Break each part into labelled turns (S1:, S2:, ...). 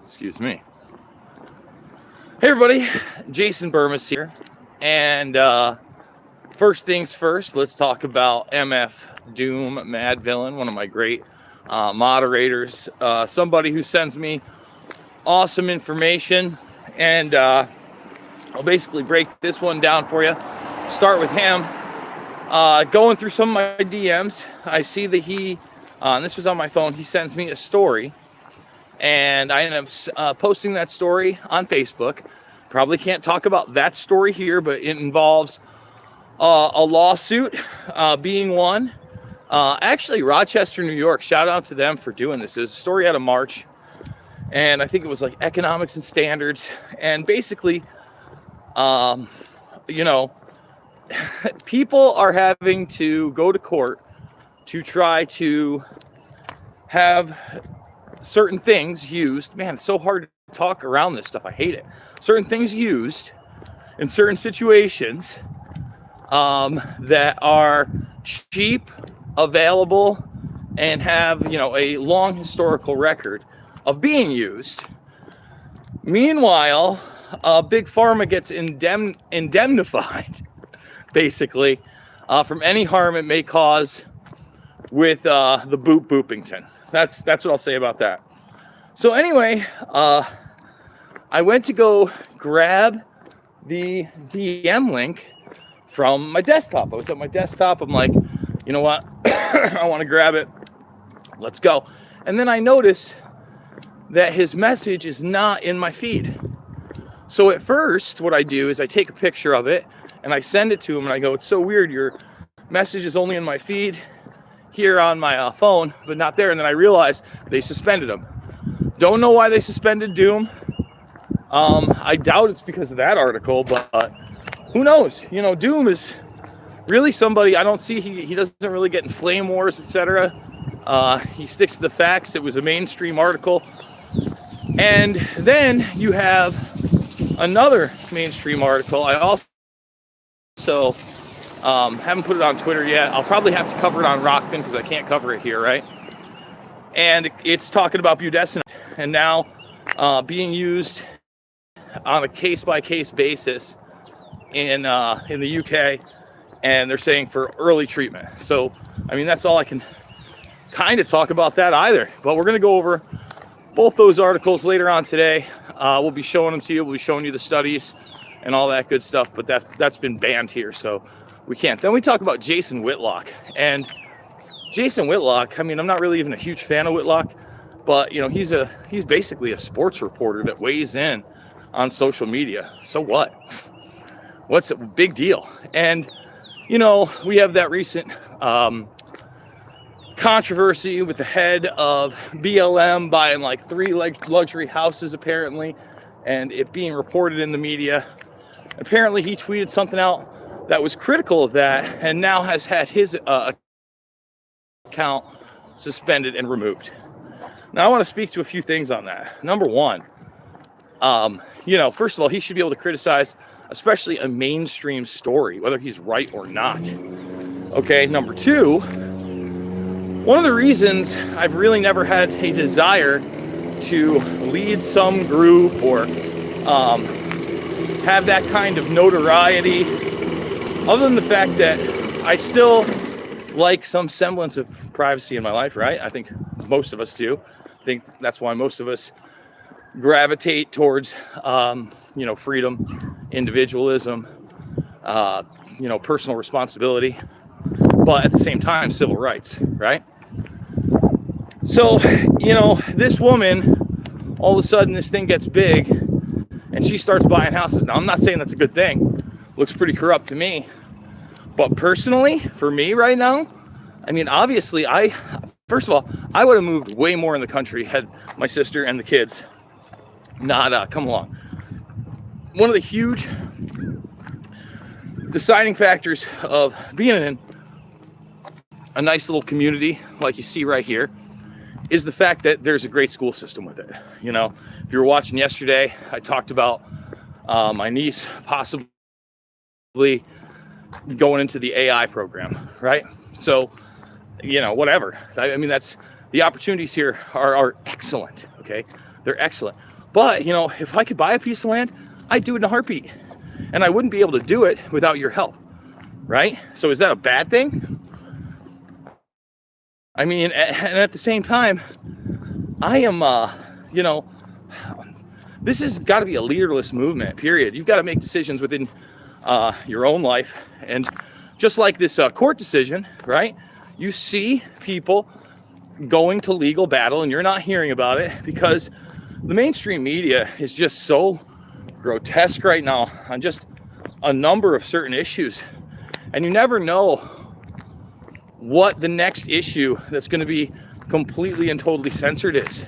S1: Excuse me. Hey everybody, Jason Burmis here. And first things first, let's talk about MF Doom Madvillian, one of my great moderators. Somebody who sends me awesome information. And I'll basically break this one down for you. Start with him. Going through some of my DMs, I see that he, and this was on my phone, he sends me a story. And I ended up posting that story on Facebook. Probably can't talk about that story here, but it involves a lawsuit being won. Actually, Rochester, New York, shout out to them for doing this. It was a story out of March. And I think it was like economics and standards. And basically, people are having to go to court to try to have certain things used. Man, it's so hard to talk around this stuff. I hate it. Certain things used in certain situations that are cheap, available, and have, a long historical record of being used. Meanwhile, Big Pharma gets indemnified, basically, from any harm it may cause with the boopington. That's what I'll say about that. So anyway, I went to go grab the DM link from my desktop. I was at my desktop. I'm like, you know what? I want to grab it. Let's go. And then I notice that his message is not in my feed. So at first, what I do is I take a picture of it and I send it to him and I go, it's so weird. Your message is only in my feed here on my phone, but not there. And then I realized they suspended him. Don't know why they suspended Doom. I doubt it's because of that article, but who knows? Doom is really somebody I don't see. He doesn't really get in flame wars, etc. He sticks to the facts. It was a mainstream article. And then you have another mainstream article. I also haven't put it on Twitter yet. I'll probably have to cover it on Rockfin because I can't cover it here, right? And it's talking about budesonide and now being used on a case-by-case basis in the UK, and they're saying for early treatment. So, that's all I can kind of talk about that either. But we're going to go over both those articles later on today. We'll be showing them to you. We'll be showing you the studies and all that good stuff, but that's been banned here, so we can't. Then we talk about Jason Whitlock. And Jason Whitlock, I'm not really even a huge fan of Whitlock, but he's basically a sports reporter that weighs in on social media. So what? What's a big deal? And we have that recent controversy with the head of BLM buying like 3 luxury houses apparently, and it being reported in the media. Apparently he tweeted something out that was critical of that, and now has had his account suspended and removed. Now I want to speak to a few things on that. Number one, first of all, he should be able to criticize, especially a mainstream story, whether he's right or not. Okay, number two, one of the reasons I've really never had a desire to lead some group or have that kind of notoriety, other than the fact that I still like some semblance of privacy in my life, right? I think most of us do. I think that's why most of us gravitate towards, freedom, individualism, personal responsibility, but at the same time, civil rights, right? So, this woman, all of a sudden this thing gets big and she starts buying houses. Now, I'm not saying that's a good thing. Looks pretty corrupt to me. But personally, for me right now, obviously, first of all, I would have moved way more in the country had my sister and the kids not come along. One of the huge deciding factors of being in a nice little community like you see right here is the fact that there's a great school system with it. If you were watching yesterday, I talked about my niece possibly going into the AI program, right? So, whatever. That's the opportunities here are excellent. Okay, They're excellent. But, you know, if I could buy a piece of land, I'd do it in a heartbeat. And I wouldn't be able to do it without your help, right? So is that a bad thing? I mean, and at the same time, I am, you know, this has got to be a leaderless movement, period. You've got to make decisions within your own life. And just like this court decision, right? You see people going to legal battle and you're not hearing about it because the mainstream media is just so grotesque right now on just a number of certain issues. And you never know what the next issue that's going to be completely and totally censored is.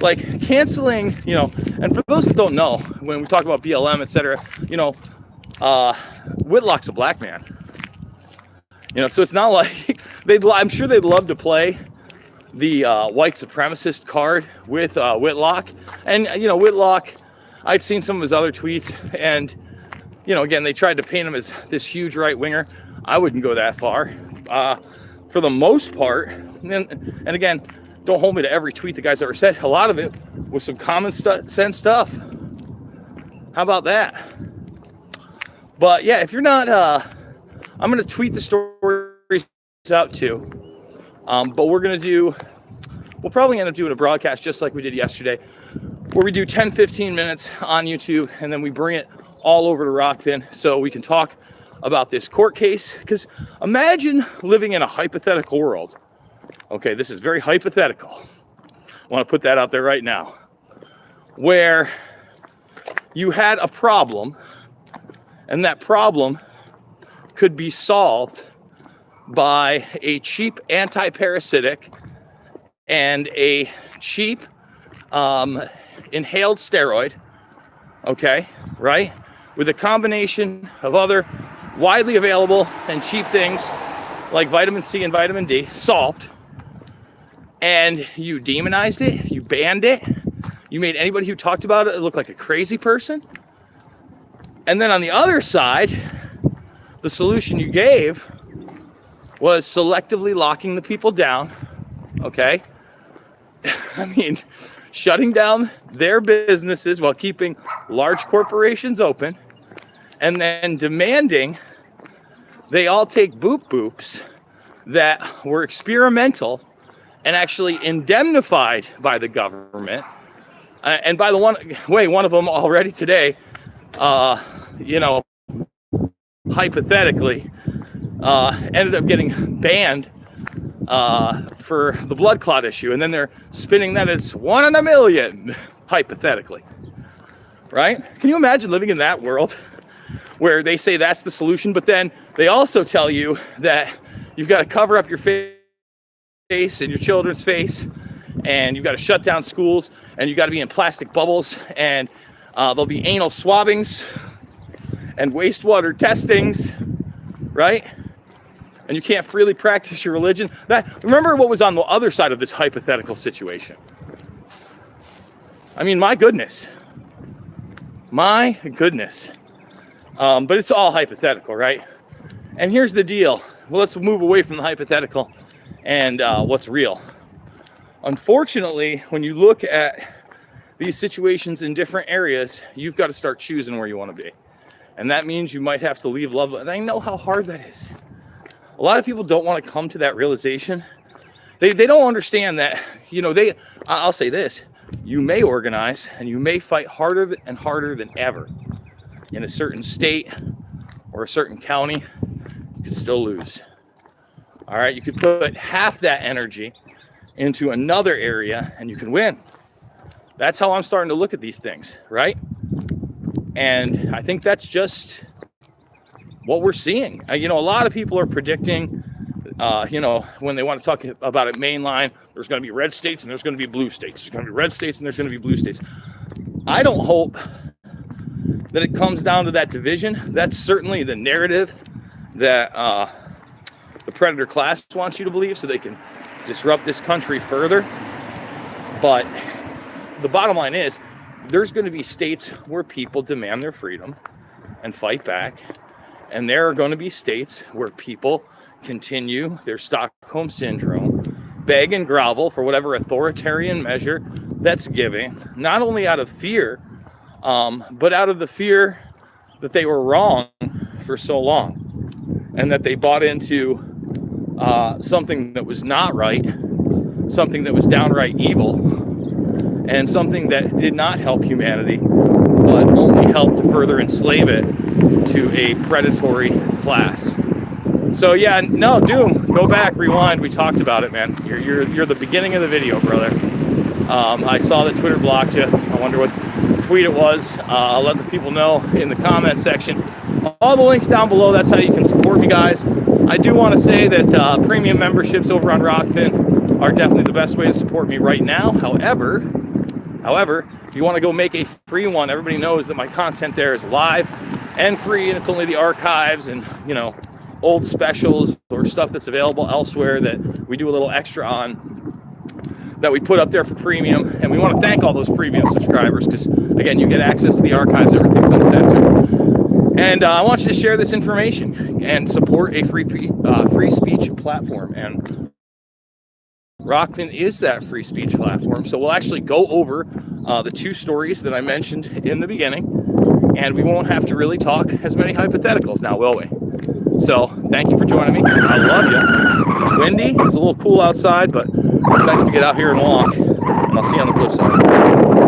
S1: Like canceling, you know, and for those that don't know, when we talk about BLM, etc., you know, Whitlock's a black man. You know, so it's not like I'm sure they'd love to play the white supremacist card with Whitlock. And, you know, Whitlock, I'd seen some of his other tweets, and, you know, again, they tried to paint him as this huge right winger. I wouldn't go that far. For the most part, and again, don't hold me to every tweet the guy's ever said. A lot of it was some common sense stuff. How about that? But yeah, if you're not, I'm going to tweet the stories out too. But we'll probably end up doing a broadcast just like we did yesterday, where we do 10-15 minutes on YouTube, and then we bring it all over to Rockfin so we can talk about this court case. Because imagine living in a hypothetical world. Okay, this is very hypothetical. I want to put that out there right now. Where you had a problem, and that problem could be solved by a cheap anti-parasitic and a cheap inhaled steroid, okay, right? With a combination of other widely available and cheap things like vitamin C and vitamin D, solved. And you demonized it, you banned it, you made anybody who talked about it look like a crazy person. And then on the other side, the solution you gave was selectively locking the people down, okay? I mean, shutting down their businesses while keeping large corporations open, and then demanding they all take boops that were experimental and actually indemnified by the government. And by the way, one of them already today, you know, hypothetically, ended up getting banned for the blood clot issue. And then they're spinning that as 1 in a million, hypothetically. Right? Can you imagine living in that world where they say that's the solution, but then they also tell you that you've got to cover up your face and your children's face, and you've got to shut down schools, and you've got to be in plastic bubbles, and there'll be anal swabbings and wastewater testings, right? And you can't freely practice your religion. Remember what was on the other side of this hypothetical situation. I mean, my goodness. My goodness. But it's all hypothetical, right? And here's the deal. Well, let's move away from the hypothetical and what's real. Unfortunately, when you look at these situations in different areas, you've got to start choosing where you want to be. And that means you might have to leave love. And I know how hard that is. A lot of people don't want to come to that realization. They don't understand that, you know, I'll say this, you may organize and you may fight harder and harder than ever in a certain state or a certain county. You could still lose. All right, you could put half that energy into another area and you can win. That's how I'm starting to look at these things, right? And I think that's just what we're seeing. You know, a lot of people are predicting, you know, when they want to talk about it mainline, there's going to be red states and there's going to be blue states. There's going to be red states and there's going to be blue states. I don't hope that it comes down to that division. That's certainly the narrative that the predator class wants you to believe so they can disrupt this country further. But the bottom line is there's going to be states where people demand their freedom and fight back. And there are going to be states where people continue their Stockholm syndrome, beg and grovel for whatever authoritarian measure that's given, not only out of fear, but out of the fear that they were wrong for so long, and that they bought into something that was not right, something that was downright evil, and something that did not help humanity, but only helped to further enslave it to a predatory class. So yeah, no, Doom, go back, rewind. We talked about it, man. You're the beginning of the video, brother. I saw that Twitter blocked you. I wonder what tweet it was. I'll let the people know in the comment section. All the links down below. That's how you can support me, guys. I do want to say that premium memberships over on Rockfin are definitely the best way to support me right now. However, if you want to go make a free one, everybody knows that my content there is live and free, and it's only the archives and, you know, old specials or stuff that's available elsewhere that we do a little extra on, that we put up there for premium. And we want to thank all those premium subscribers because, again, you get access to the archives, everything's uncensored. And I want you to share this information and support a free speech platform. And Rockfin is that free speech platform. So we'll actually go over the two stories that I mentioned in the beginning, and we won't have to really talk as many hypotheticals now, will we? So thank you for joining me. I love you. It's windy. It's a little cool outside, but it's nice to get out here and walk. And I'll see you on the flip side.